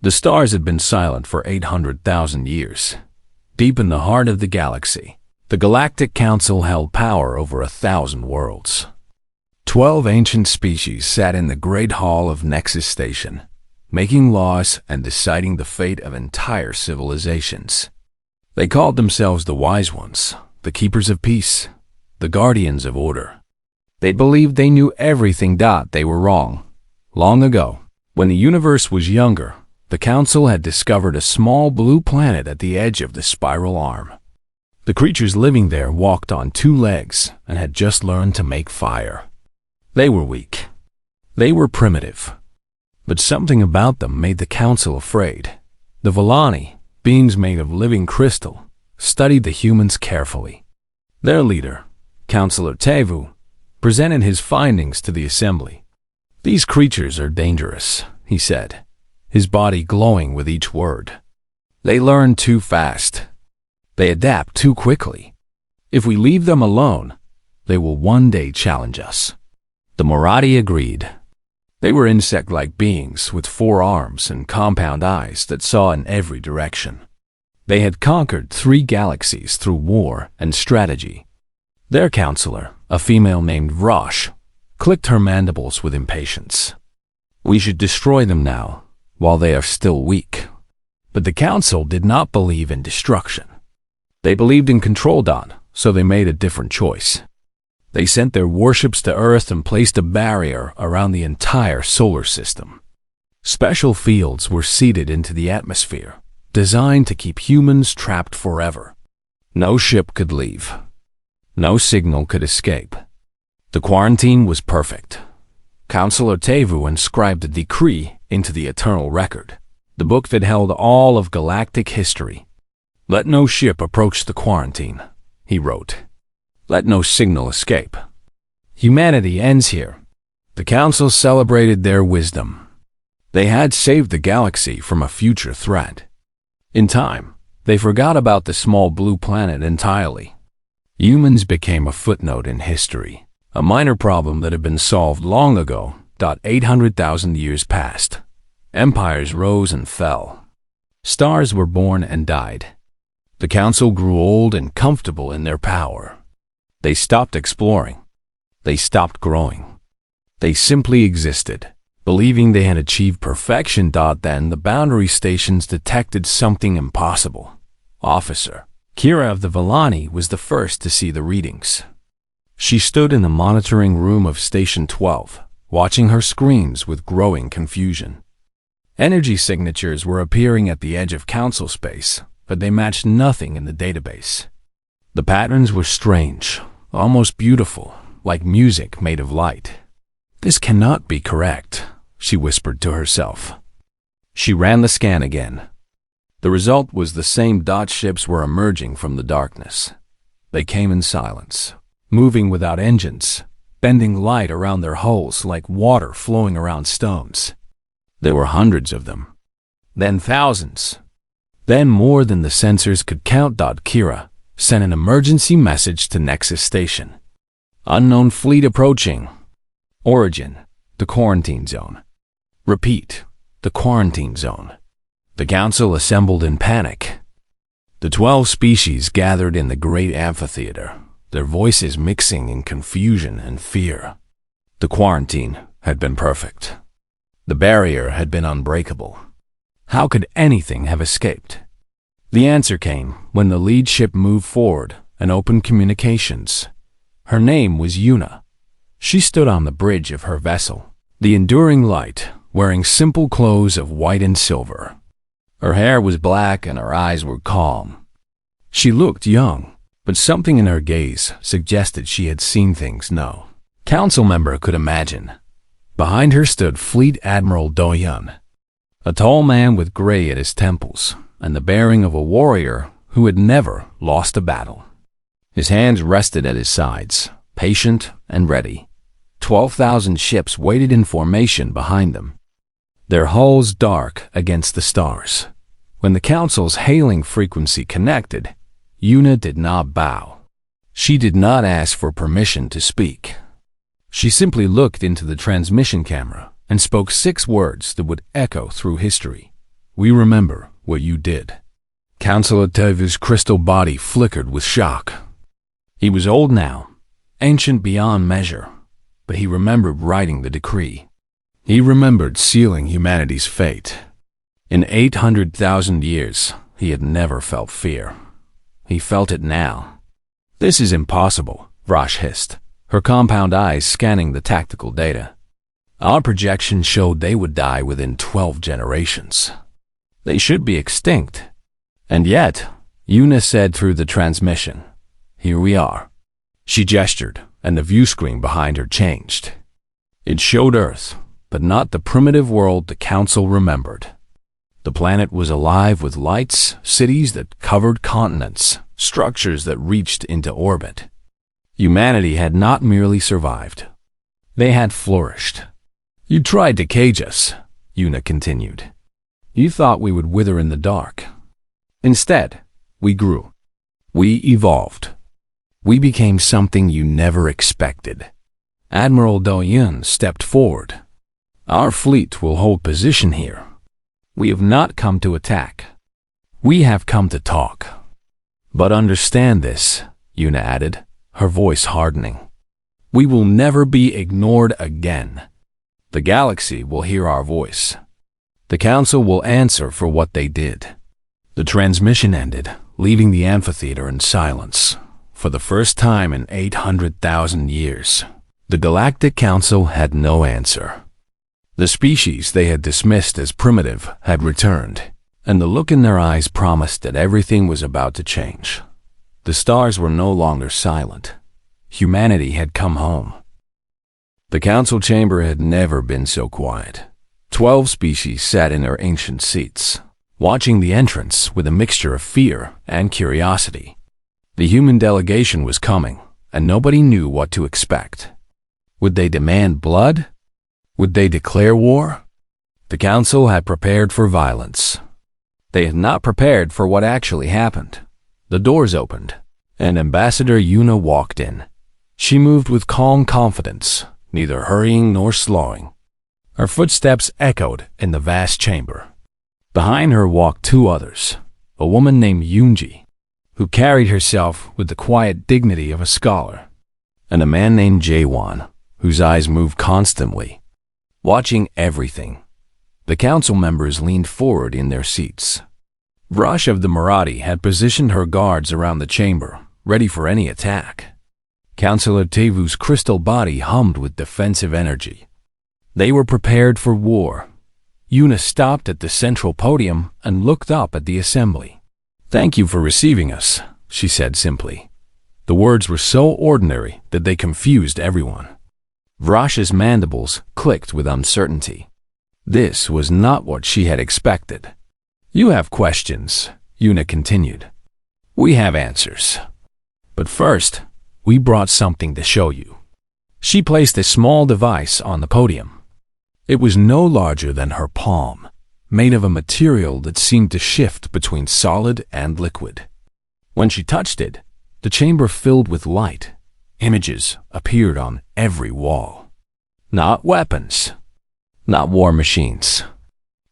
The stars had been silent for 800,000 years. Deep in the heart of the galaxy, the Galactic Council held power over 1,000 worlds. 12 ancient species sat in the Great Hall of Nexus Station, making laws and deciding the fate of entire civilizations. They called themselves the Wise Ones, the Keepers of Peace, the Guardians of Order. They believed they knew everything. They were wrong. Long ago, when the universe was younger, the Council had discovered a small blue planet at the edge of the spiral arm. The creatures living there walked on 2 legs and had just learned to make fire. They were weak. They were primitive. But something about them made the Council afraid. The Villani, beings made of living crystal, studied the humans carefully. Their leader, Councillor Tevu, presented his findings to the assembly. "These creatures are dangerous," he said, his body glowing with each word. "They learn too fast. They adapt too quickly. If we leave them alone, they will one day challenge us." The Moradi agreed. They were insect-like beings with 4 arms and compound eyes that saw in every direction. They had conquered 3 galaxies through war and strategy. Their counselor, a female named Rosh, clicked her mandibles with impatience. "We should destroy them now, while they are still weak." But the Council did not believe in destruction. They believed in control. So they made a different choice. They sent their warships to Earth and placed a barrier around the entire solar system. Special fields were seeded into the atmosphere, designed to keep humans trapped forever. No ship could leave. No signal could escape. The quarantine was perfect. Councillor Tevu inscribed a decree into the eternal record, the book that held all of galactic history. "Let no ship approach the quarantine," he wrote. "Let no signal escape. Humanity ends here." The Council celebrated their wisdom. They had saved the galaxy from a future threat. In time, they forgot about the small blue planet entirely. Humans became a footnote in history, a minor problem that had been solved long ago. 800,000 years passed. Empires rose and fell. Stars were born and died. The Council grew old and comfortable in their power. They stopped exploring. They stopped growing. They simply existed, believing they had achieved perfection. Then the boundary stations detected something impossible. Officer Kira of the Villani was the first to see the readings. She stood in the monitoring room of Station 12, watching her screens with growing confusion. Energy signatures were appearing at the edge of Council space, but they matched nothing in the database. The patterns were strange, almost beautiful, like music made of light. "This cannot be correct," she whispered to herself. She ran the scan again. The result was the same. Ships were emerging from the darkness. They came in silence, moving without engines, bending light around their hulls like water flowing around stones. There were hundreds of them, then thousands, then more than the sensors could count. Kira sent an emergency message to Nexus Station. "Unknown fleet approaching. Origin, the quarantine zone. Repeat, the quarantine zone." The Council assembled in panic. The 12 species gathered in the great amphitheater, their voices mixing in confusion and fear. The quarantine had been perfect. The barrier had been unbreakable. How could anything have escaped? The answer came when the lead ship moved forward and opened communications. Her name was Yuna. She stood on the bridge of her vessel, the enduring light, wearing simple clothes of white and silver. Her hair was black and her eyes were calm. She looked young, but something in her gaze suggested she had seen things no Council member could imagine. Behind her stood Fleet Admiral Doyun, a tall man with gray at his temples and the bearing of a warrior who had never lost a battle. His hands rested at his sides, patient and ready. 12,000 ships waited in formation behind them, their hulls dark against the stars. When the Council's hailing frequency connected, Yuna did not bow. She did not ask for permission to speak. She simply looked into the transmission camera and spoke 6 words that would echo through history. We remember what you did. Counselor Teva's crystal body flickered with shock. He was old now, ancient beyond measure, but he remembered writing the decree. He remembered sealing humanity's fate. In 800,000 years, he had never felt fear. He felt it now. This is impossible, Vrash hissed, her compound eyes scanning the tactical data. Our projections showed they would die within 12 generations. They should be extinct. And yet, Una said through the transmission, "Here we are." She gestured, and the view screen behind her changed. It showed Earth, but not the primitive world the Council remembered. The planet was alive with lights, cities that covered continents, structures that reached into orbit. Humanity had not merely survived. They had flourished. "You tried to cage us," Una continued. "You thought we would wither in the dark. Instead, we grew. We evolved. We became something you never expected." Admiral Doyun stepped forward. "Our fleet will hold position here. We have not come to attack. We have come to talk. But understand this," Una added, her voice hardening. "We will never be ignored again. The galaxy will hear our voice. The Council will answer for what they did." The transmission ended, leaving the amphitheater in silence. For the first time in 800,000 years, the Galactic Council had no answer. The species they had dismissed as primitive had returned, and the look in their eyes promised that everything was about to change. The stars were no longer silent. Humanity had come home. The Council chamber had never been so quiet. 12 species sat in their ancient seats, watching the entrance with a mixture of fear and curiosity. The human delegation was coming, and nobody knew what to expect. Would they demand blood? Would they declare war? The Council had prepared for violence. They had not prepared for what actually happened. The doors opened, and Ambassador Una walked in. She moved with calm confidence, neither hurrying nor slowing. Her footsteps echoed in the vast chamber. Behind her walked 2 others, a woman named Yunji, who carried herself with the quiet dignity of a scholar, and a man named Jaewon, whose eyes moved constantly, watching everything. The Council members leaned forward in their seats. Vrash of the Marathi had positioned her guards around the chamber, ready for any attack. Councillor Tevu's crystal body hummed with defensive energy. They were prepared for war. Una stopped at the central podium and looked up at the assembly. "Thank you for receiving us," she said simply. The words were so ordinary that they confused everyone. Vrash's mandibles clicked with uncertainty. This was not what she had expected. "You have questions," Una continued. "We have answers. But first, we brought something to show you." She placed a small device on the podium. It was no larger than her palm, made of a material that seemed to shift between solid and liquid. When she touched it, the chamber filled with light. Images appeared on every wall. Not weapons, not war machines,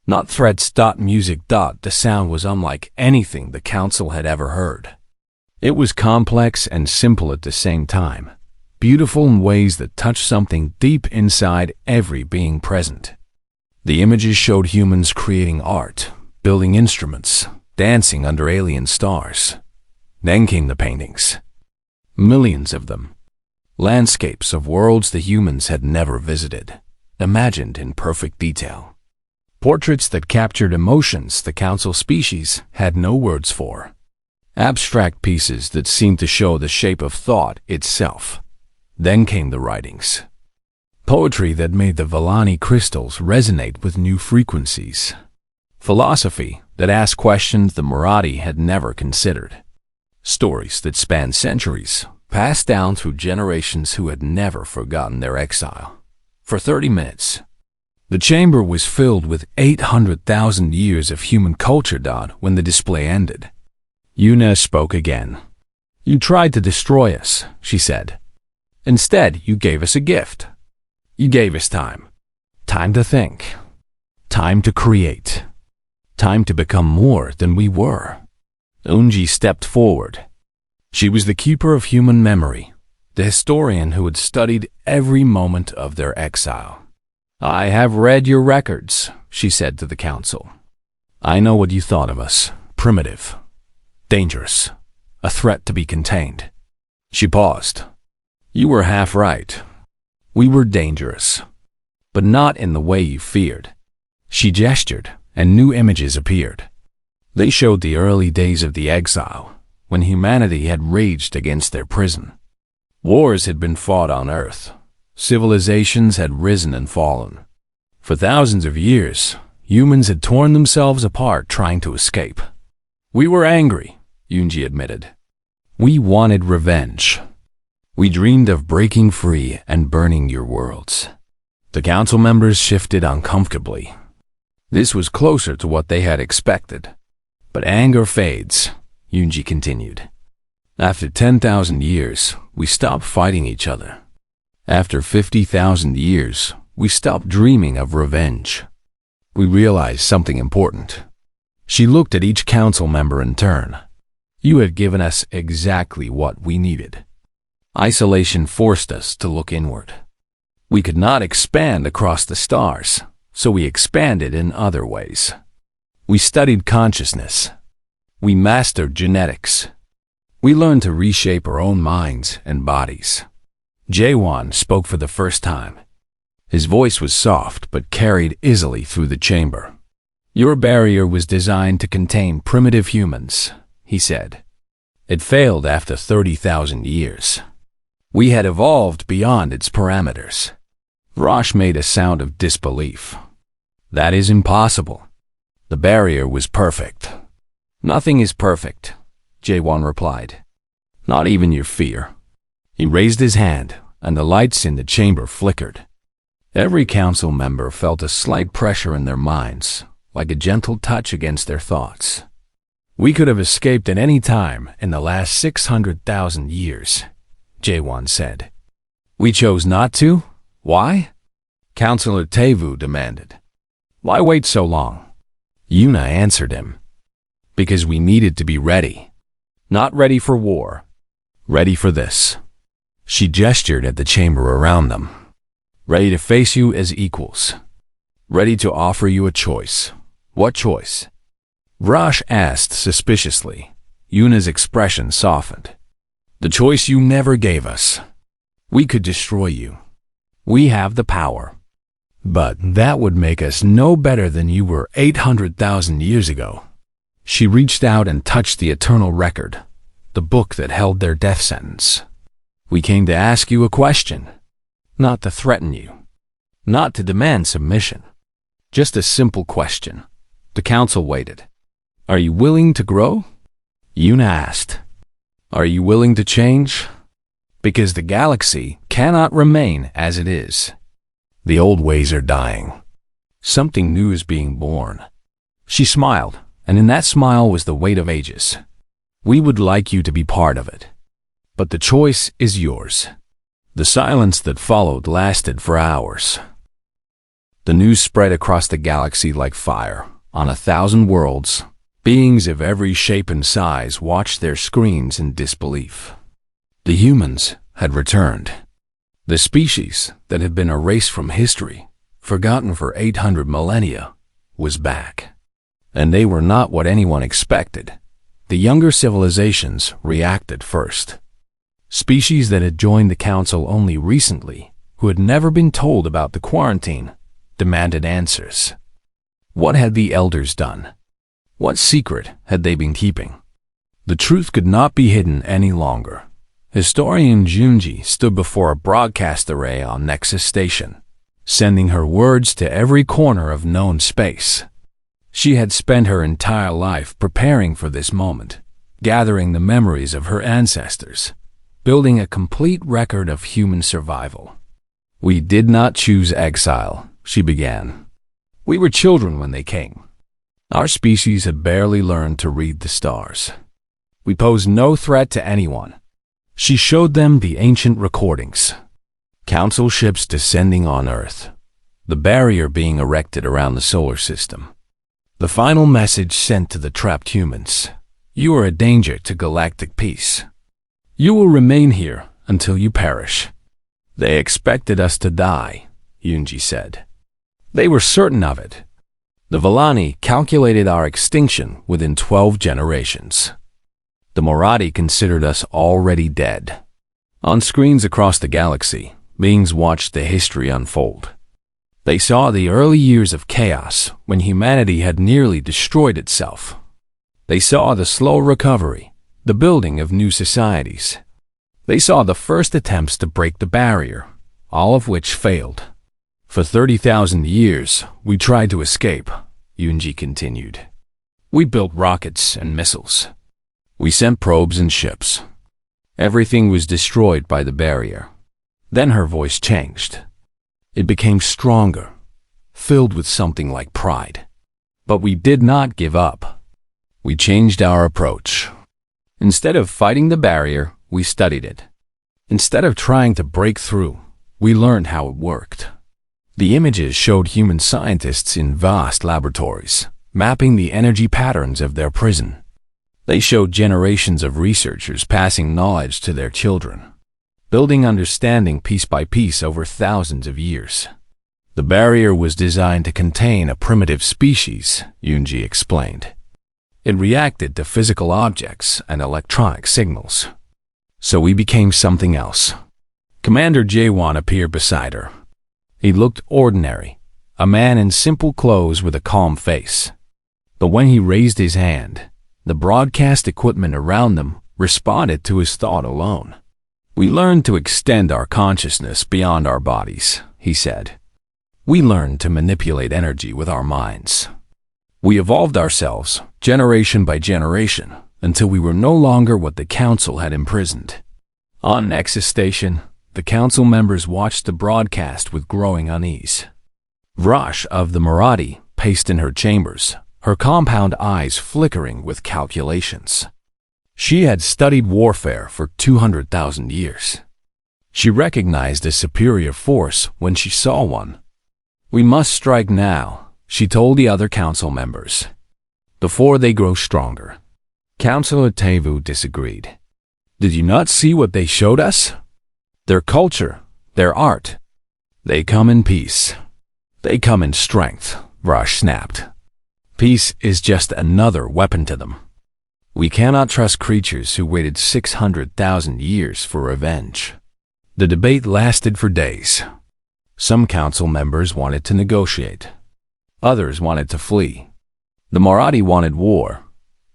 not threats. Music. The sound was unlike anything the Council had ever heard. It was complex and simple at the same time, beautiful in ways that touched something deep inside every being present. The images showed humans creating art, building instruments, dancing under alien stars. Then came the paintings. Millions of them. Landscapes of worlds the humans had never visited, imagined in perfect detail. Portraits that captured emotions the Council species had no words for. Abstract pieces that seemed to show the shape of thought itself. Then came the writings. Poetry that made the Vellani crystals resonate with new frequencies. Philosophy that asked questions the Marathi had never considered. Stories that spanned centuries, passed down through generations who had never forgotten their exile. For 30 minutes, the chamber was filled with 800,000 years of human culture. When the display ended, Una spoke again. "You tried to destroy us," she said. "Instead, you gave us a gift. You gave us time. Time to think. Time to create. Time to become more than we were. Unji stepped forward. She was the keeper of human memory, the historian who had studied every moment of their exile. I have read your records, she said to the council. I know what you thought of us. Primitive. Dangerous. A threat to be contained. She paused. You were half right. We were dangerous. But not in the way you feared. She gestured, and new images appeared. They showed the early days of the exile, when humanity had raged against their prison. Wars had been fought on Earth. Civilizations had risen and fallen. For thousands of years, humans had torn themselves apart trying to escape. We were angry, Unji admitted. We wanted revenge. We dreamed of breaking free and burning your worlds. The council members shifted uncomfortably. This was closer to what they had expected. But anger fades, Unji continued. After 10,000 years, we stopped fighting each other. After 50,000 years, we stopped dreaming of revenge. We realized something important. She looked at each council member in turn. You had given us exactly what we needed. Isolation forced us to look inward. We could not expand across the stars, so we expanded in other ways. We studied consciousness. We mastered genetics. We learned to reshape our own minds and bodies. Jaewon spoke for the first time. His voice was soft but carried easily through the chamber. Your barrier was designed to contain primitive humans, he said. It failed after 30,000 years. We had evolved beyond its parameters. Rosh made a sound of disbelief. That is impossible. The barrier was perfect. Nothing is perfect, Jaewon replied. Not even your fear. He raised his hand, and the lights in the chamber flickered. Every council member felt a slight pressure in their minds, like a gentle touch against their thoughts. We could have escaped at any time in the last 600,000 years, Jaewon said. We chose not to? Why? Councillor Taevu demanded. Why wait so long? Yuna answered him. Because we needed to be ready. Not ready for war. Ready for this. She gestured at the chamber around them. Ready to face you as equals. Ready to offer you a choice. What choice? Rosh asked suspiciously. Yuna's expression softened. The choice you never gave us. We could destroy you. We have the power. But that would make us no better than you were 800,000 years ago. She reached out and touched the eternal record, the book that held their death sentence. We came to ask you a question, not to threaten you, not to demand submission. Just a simple question. The council waited. Are you willing to grow? Yuna asked. Are you willing to change? Because the galaxy cannot remain as it is. The old ways are dying. Something new is being born. She smiled, and in that smile was the weight of ages. We would like you to be part of it. But the choice is yours. The silence that followed lasted for hours. The news spread across the galaxy like fire. On 1,000 worlds, beings of every shape and size watched their screens in disbelief. The humans had returned. The species that had been erased from history, forgotten for 800 millennia, was back. And they were not what anyone expected. The younger civilizations reacted first. Species that had joined the council only recently, who had never been told about the quarantine, demanded answers. What had the elders done? What secret had they been keeping? The truth could not be hidden any longer. Historian Junji stood before a broadcast array on Nexus Station, sending her words to every corner of known space. She had spent her entire life preparing for this moment, gathering the memories of her ancestors, building a complete record of human survival. We did not choose exile, she began. We were children when they came. Our species had barely learned to read the stars. We posed no threat to anyone. She showed them the ancient recordings. Council ships descending on Earth. The barrier being erected around the solar system. The final message sent to the trapped humans. You are a danger to galactic peace. You will remain here until you perish. They expected us to die, Yunji said. They were certain of it. The Villani calculated our extinction within 12 generations. The Moradi considered us already dead. On screens across the galaxy, beings watched the history unfold. They saw the early years of chaos when humanity had nearly destroyed itself. They saw the slow recovery, the building of new societies. They saw the first attempts to break the barrier, all of which failed. For 30,000 years, we tried to escape, Yunji continued. We built rockets and missiles. We sent probes and ships. Everything was destroyed by the barrier. Then her voice changed. It became stronger, filled with something like pride. But we did not give up. We changed our approach. Instead of fighting the barrier, we studied it. Instead of trying to break through, we learned how it worked. The images showed human scientists in vast laboratories, mapping the energy patterns of their prison. They showed generations of researchers passing knowledge to their children, building understanding piece by piece over thousands of years. The barrier was designed to contain a primitive species, Yunji explained. It reacted to physical objects and electronic signals. So we became something else. Commander Jaewon appeared beside her. He looked ordinary, a man in simple clothes with a calm face. But when he raised his hand, the broadcast equipment around them responded to his thought alone. We learned to extend our consciousness beyond our bodies, he said. We learned to manipulate energy with our minds. We evolved ourselves, generation by generation, until we were no longer what the Council had imprisoned. On Nexus Station, the Council members watched the broadcast with growing unease. Vrash of the Moradi paced in her chambers, her compound eyes flickering with calculations. She had studied warfare for 200,000 years. She recognized a superior force when she saw one. We must strike now, she told the other council members, before they grow stronger. Councillor Tevu disagreed. Did you not see what they showed us? Their culture, their art. They come in peace. They come in strength, Vrash snapped. Peace is just another weapon to them. We cannot trust creatures who waited 600,000 years for revenge. The debate lasted for days. Some council members wanted to negotiate. Others wanted to flee. The Moradi wanted war.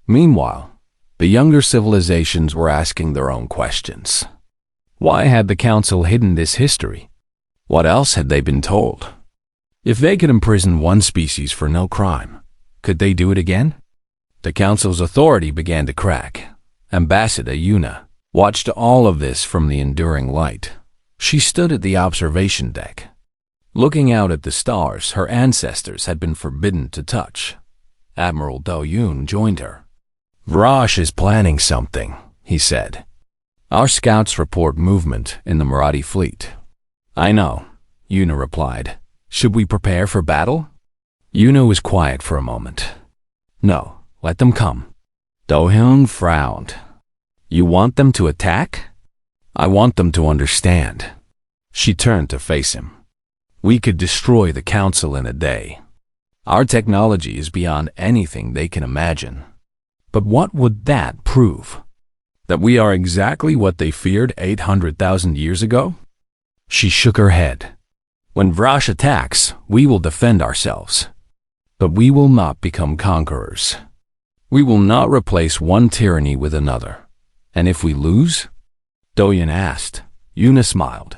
Meanwhile, the younger civilizations were asking their own questions. Why had the council hidden this history? What else had they been told? If they could imprison one species for no crime, could they do it again? The council's authority began to crack. Ambassador Yuna watched all of this from the enduring light. She stood at the observation deck. Looking out at the stars her ancestors had been forbidden to touch. Admiral Do-yoon joined her. Vrash is planning something, he said. Our scouts report movement in the Moradi fleet. I know, Yuna replied. Should we prepare for battle? Yuna was quiet for a moment. No, let them come. Do-hyun frowned. You want them to attack? I want them to understand. She turned to face him. We could destroy the council in a day. Our technology is beyond anything they can imagine. But what would that prove? That we are exactly what they feared 800,000 years ago? She shook her head. When Vrash attacks, we will defend ourselves. But we will not become conquerors. We will not replace one tyranny with another. And if we lose? Do-yoon asked. Yuna smiled.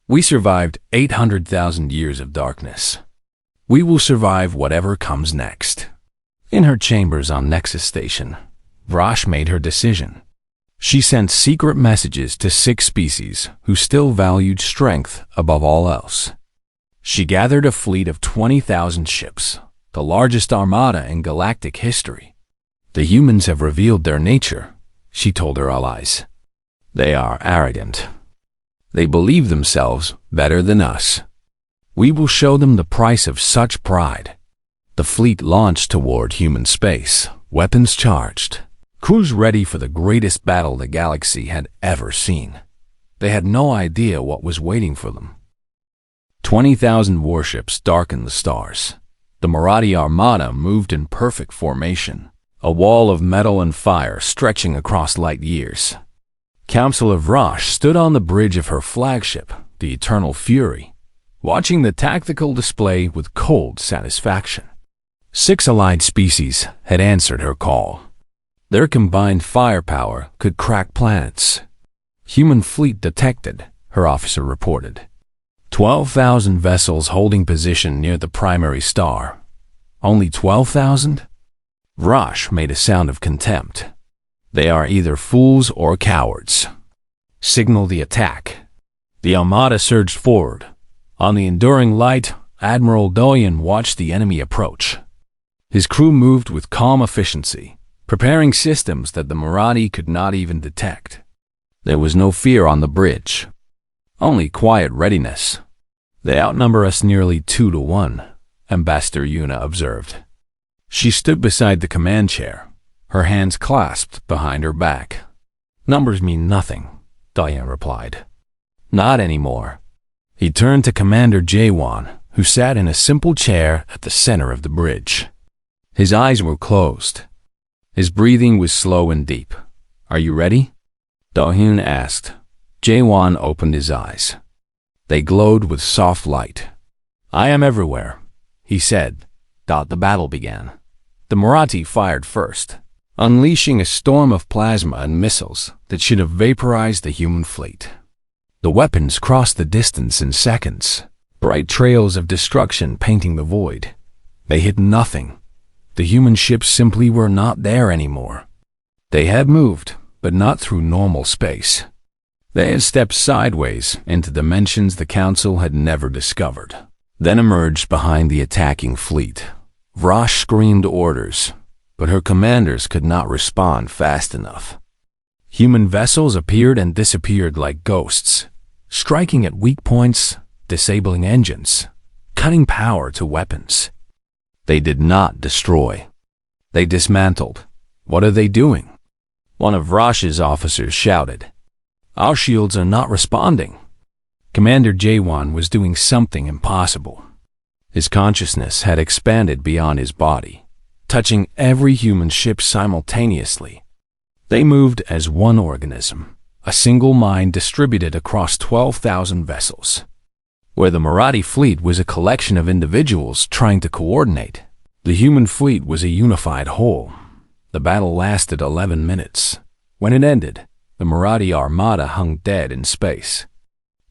We survived 800,000 years of darkness. We will survive whatever comes next. In her chambers on Nexus Station, Vrash made her decision. She sent secret messages to 6 species who still valued strength above all else. She gathered a fleet of 20,000 ships, the largest armada in galactic history. The humans have revealed their nature, she told her allies. They are arrogant. They believe themselves better than us. We will show them the price of such pride. The fleet launched toward human space, weapons charged, crews ready for the greatest battle the galaxy had ever seen. They had no idea what was waiting for them. 20,000 warships darkened the stars. The Marathi Armada moved in perfect formation, a wall of metal and fire stretching across light years. Councillor Vrash stood on the bridge of her flagship, the Eternal Fury, watching the tactical display with cold satisfaction. 6 allied species had answered her call. Their combined firepower could crack planets. Human fleet detected, her officer reported. 12,000 vessels holding position near the primary star. Only 12,000? Vrash made a sound of contempt. They are either fools or cowards. Signal the attack. The Armada surged forward. On the enduring light, Admiral Doyen watched the enemy approach. His crew moved with calm efficiency, preparing systems that the Marathi could not even detect. There was no fear on the bridge, only quiet readiness. They outnumber us nearly 2 to 1, Ambassador Yuna observed. She stood beside the command chair, her hands clasped behind her back. Numbers mean nothing, Diane replied. Not anymore. He turned to Commander Jawan, who sat in a simple chair at the center of the bridge. His eyes were closed. His breathing was slow and deep. Are you ready? Dohyun asked. Jawan opened his eyes. They glowed with soft light. I am everywhere, he said. The battle began. The Marathi fired first, unleashing a storm of plasma and missiles that should have vaporized the human fleet. The weapons crossed the distance in seconds, bright trails of destruction painting the void. They hit nothing. The human ships simply were not there anymore. They had moved, but not through normal space. They had stepped sideways into dimensions the Council had never discovered, then emerged behind the attacking fleet. Vrash screamed orders, but her commanders could not respond fast enough. Human vessels appeared and disappeared like ghosts, striking at weak points, disabling engines, cutting power to weapons. They did not destroy. They dismantled. What are they doing? One of Vrash's officers shouted. Our shields are not responding. Commander Jawan was doing something impossible. His consciousness had expanded beyond his body, touching every human ship simultaneously. They moved as one organism, a single mind distributed across 12,000 vessels. Where the Marathi fleet was a collection of individuals trying to coordinate, the human fleet was a unified whole. The battle lasted 11 minutes. When it ended, the Marathi Armada hung dead in space.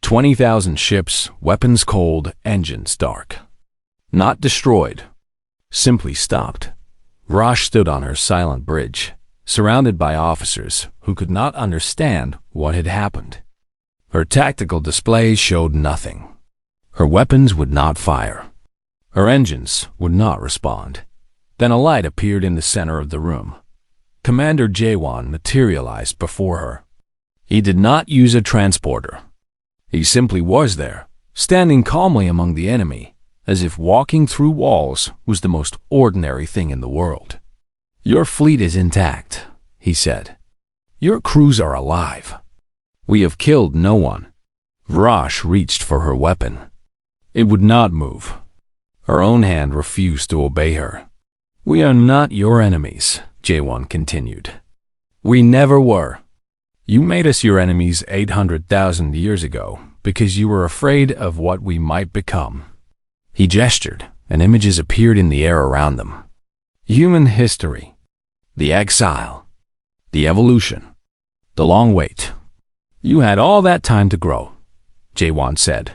20,000 ships, weapons cold, engines dark. Not destroyed, simply stopped. Vrash stood on her silent bridge, surrounded by officers who could not understand what had happened. Her tactical displays showed nothing. Her weapons would not fire. Her engines would not respond. Then a light appeared in the center of the room. Commander Jawan materialized before her. He did not use a transporter. He simply was there, standing calmly among the enemy, as if walking through walls was the most ordinary thing in the world. Your fleet is intact, he said. Your crews are alive. We have killed no one. Vrash reached for her weapon. It would not move. Her own hand refused to obey her. We are not your enemies, Jawan continued. We never were. You made us your enemies 800,000 years ago because you were afraid of what we might become. He gestured, and images appeared in the air around them. Human history, the exile, the evolution, the long wait. You had all that time to grow, Jawan said.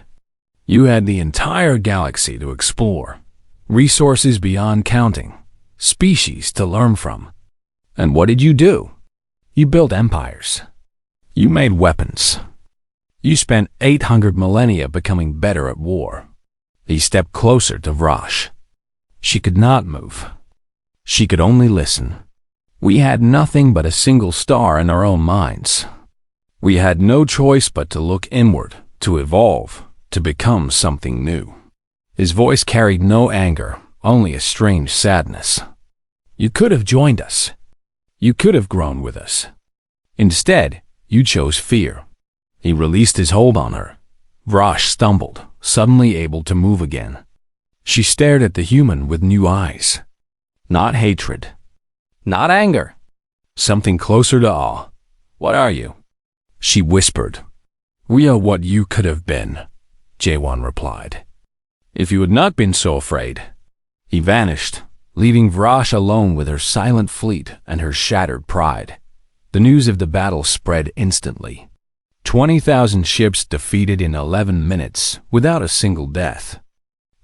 You had the entire galaxy to explore, resources beyond counting, species to learn from. And what did you do? You built empires. You made weapons. You spent 800 millennia becoming better at war. He stepped closer to Vrash. She could not move. She could only listen. We had nothing but a single star in our own minds. We had no choice but to look inward, to evolve, to become something new. His voice carried no anger, only a strange sadness. You could have joined us. You could have grown with us. Instead, you chose fear. He released his hold on her. Vrash stumbled, suddenly able to move again. She stared at the human with new eyes. Not hatred. Not anger. Something closer to awe. What are you? She whispered. We are what you could have been, Jaewon replied. If you had not been so afraid. He vanished, leaving Vrash alone with her silent fleet and her shattered pride. The news of the battle spread instantly. 20,000 ships defeated in 11 minutes without a single death.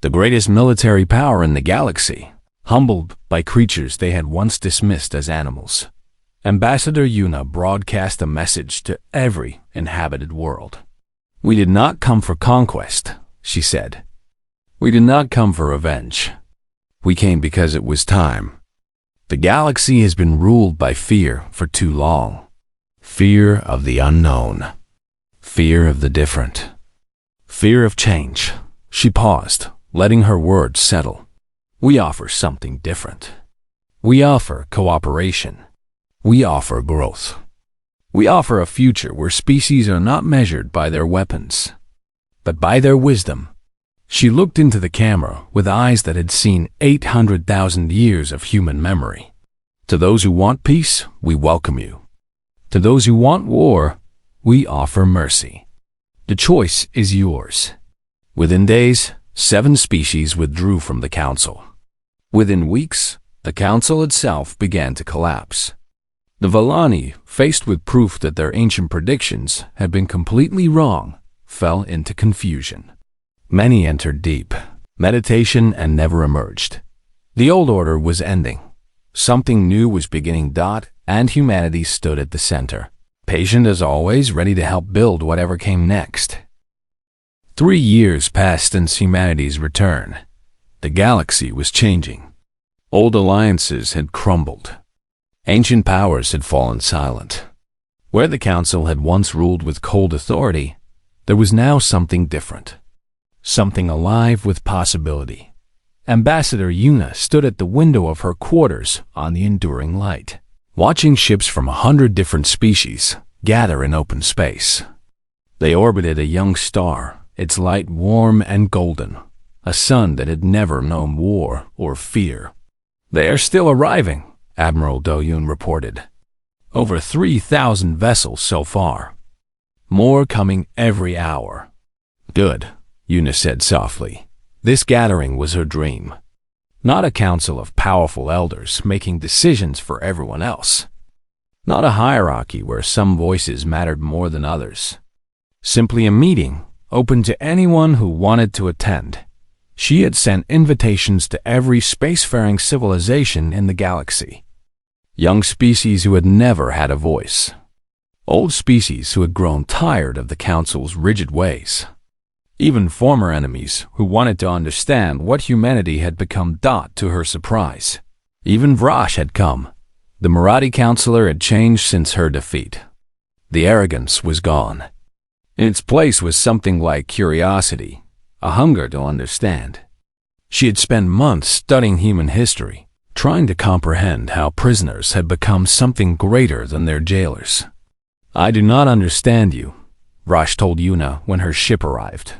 The greatest military power in the galaxy, humbled by creatures they had once dismissed as animals. Ambassador Yuna broadcast a message to every inhabited world. We did not come for conquest, she said. We did not come for revenge. We came because it was time. The galaxy has been ruled by fear for too long. Fear of the unknown. Fear of the different. Fear of change. She paused, letting her words settle. We offer something different. We offer cooperation. We offer growth. We offer a future where species are not measured by their weapons, but by their wisdom. She looked into the camera with eyes that had seen 800,000 years of human memory. To those who want peace, we welcome you. To those who want war, we offer mercy. The choice is yours. Within days, 7 species withdrew from the council. Within weeks, the council itself began to collapse. The Valani, faced with proof that their ancient predictions had been completely wrong, fell into confusion. Many entered deep meditation and never emerged. The old order was ending. Something new was beginning. And humanity stood at the center, patient as always, ready to help build whatever came next. 3 years passed since humanity's return. The galaxy was changing. Old alliances had crumbled. Ancient powers had fallen silent. Where the council had once ruled with cold authority, there was now something different. Something alive with possibility. Ambassador Yuna stood at the window of her quarters on the enduring light, watching ships from 100 different species gather in open space. They orbited a young star, its light warm and golden, a sun that had never known war or fear. They are still arriving, Admiral Do-yoon reported. Over 3,000 vessels so far. More coming every hour. Good, Yuna said softly. This gathering was her dream. Not a council of powerful elders making decisions for everyone else. Not a hierarchy where some voices mattered more than others. Simply a meeting, open to anyone who wanted to attend. She had sent invitations to every spacefaring civilization in the galaxy. Young species who had never had a voice. Old species who had grown tired of the council's rigid ways. Even former enemies who wanted to understand what humanity had become. To her surprise, even Vrash had come. The Marathi counselor had changed since her defeat. The arrogance was gone. In its place was something like curiosity, a hunger to understand. She had spent months studying human history, trying to comprehend how prisoners had become something greater than their jailers. I do not understand you, Vrash told Yuna when her ship arrived.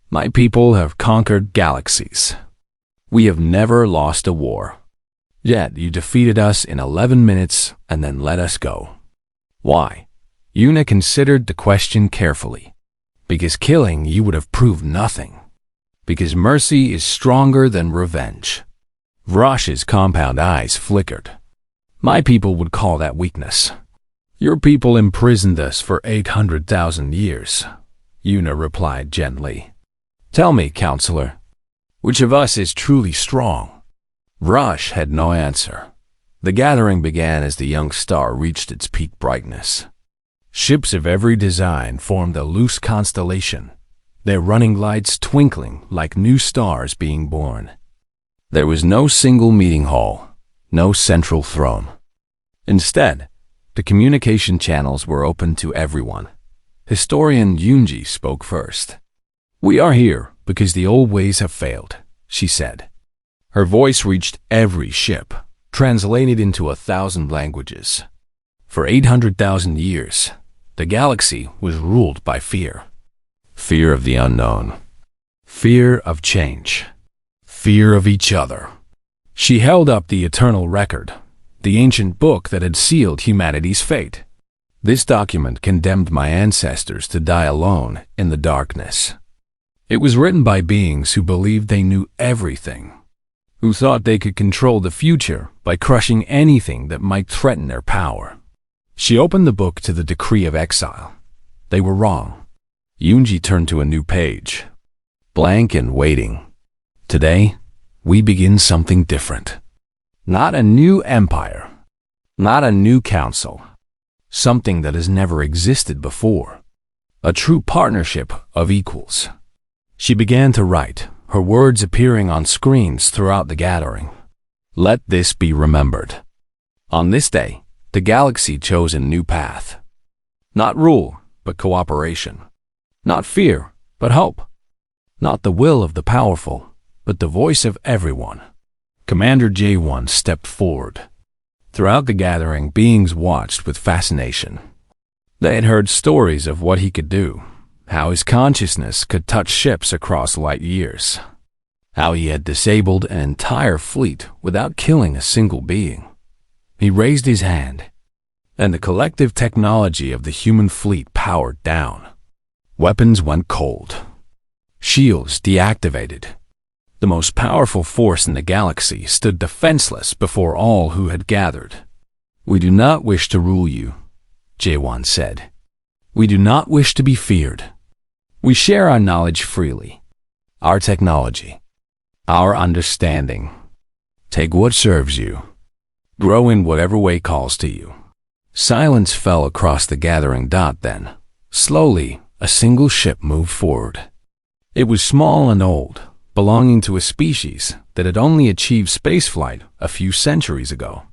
My people have conquered galaxies. We have never lost a war. Yet you defeated us in 11 minutes and then let us go. Why? Yuna considered the question carefully. Because killing you would have proved nothing. Because mercy is stronger than revenge. Vrash's compound eyes flickered. My people would call that weakness. Your people imprisoned us for 800,000 years, Yuna replied gently. Tell me, counselor, which of us is truly strong? Vrash had no answer. The gathering began as the young star reached its peak brightness. Ships of every design formed a loose constellation, their running lights twinkling like new stars being born. There was no single meeting hall, no central throne. Instead, the communication channels were open to everyone. Historian Yoonji spoke first. We are here because the old ways have failed, she said. Her voice reached every ship, translated into 1,000 languages. For 800,000 years, the galaxy was ruled by fear. Fear of the unknown. Fear of change. Fear of each other. She held up the eternal record, the ancient book that had sealed humanity's fate. This document condemned my ancestors to die alone in the darkness. It was written by beings who believed they knew everything, who thought they could control the future by crushing anything that might threaten their power. She opened the book to the decree of exile. They were wrong. Yunji turned to a new page, blank and waiting. Today, we begin something different. Not a new empire, not a new council, something that has never existed before. A true partnership of equals. She began to write, her words appearing on screens throughout the gathering. Let this be remembered. On this day, the galaxy chose a new path. Not rule, but cooperation. Not fear, but hope. Not the will of the powerful, but the voice of everyone. Commander J1 stepped forward. Throughout the gathering, beings watched with fascination. They had heard stories of what he could do, how his consciousness could touch ships across light years, how he had disabled an entire fleet without killing a single being. He raised his hand, and the collective technology of the human fleet powered down. Weapons went cold. Shields deactivated. The most powerful force in the galaxy stood defenseless before all who had gathered. We do not wish to rule you, J1 said. We do not wish to be feared. We share our knowledge freely, our technology, our understanding. Take what serves you. Grow in whatever way calls to you. Silence fell across the gathering dot then. Slowly, a single ship moved forward. It was small and old, belonging to a species that had only achieved spaceflight a few centuries ago.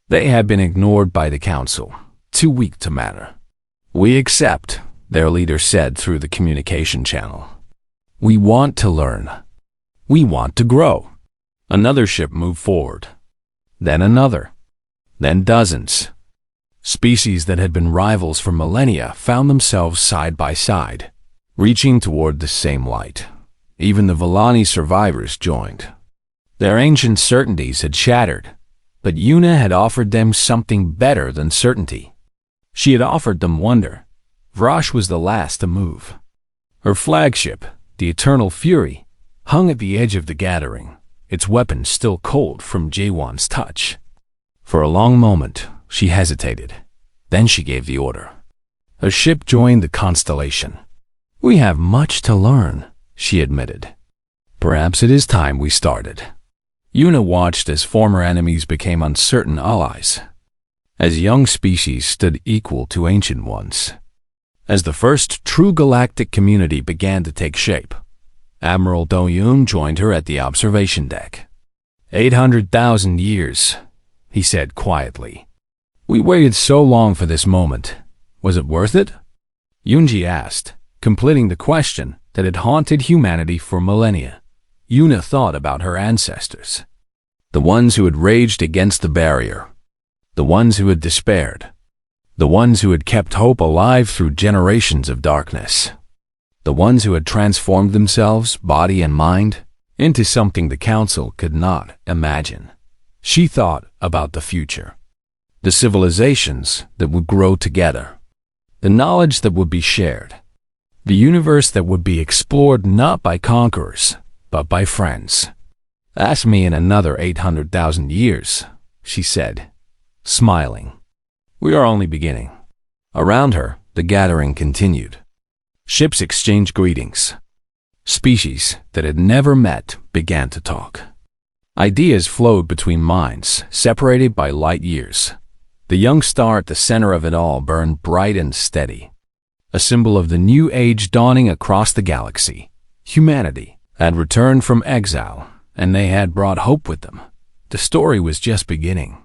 They had been ignored by the council, too weak to matter. We accept, their leader said through the communication channel. We want to learn. We want to grow. Another ship moved forward. Then another. Then dozens. Species that had been rivals for millennia found themselves side by side, reaching toward the same light. Even the Villani survivors joined. Their ancient certainties had shattered, but Yuna had offered them something better than certainty. She had offered them wonder. Vrash was the last to move. Her flagship, the Eternal Fury, hung at the edge of the gathering, its weapon still cold from J1's touch. For a long moment, she hesitated. Then she gave the order. Her ship joined the constellation. We have much to learn, she admitted. Perhaps it is time we started. Yuna watched as former enemies became uncertain allies, as young species stood equal to ancient ones. As the first true galactic community began to take shape, Admiral Do-yoon joined her at the observation deck. 800,000 years, he said quietly. We waited so long for this moment. Was it worth it? Yunji asked, completing the question that had haunted humanity for millennia. Yuna thought about her ancestors. The ones who had raged against the barrier. The ones who had despaired. The ones who had kept hope alive through generations of darkness. The ones who had transformed themselves, body and mind, into something the council could not imagine. She thought about the future. The civilizations that would grow together. The knowledge that would be shared. The universe that would be explored not by conquerors, but by friends. Ask me in another 800,000 years, she said, smiling. We are only beginning. Around her, the gathering continued. Ships exchanged greetings. Species that had never met began to talk. Ideas flowed between minds, separated by light years. The young star at the center of it all burned bright and steady, a symbol of the new age dawning across the galaxy. Humanity had returned from exile, and they had brought hope with them. The story was just beginning.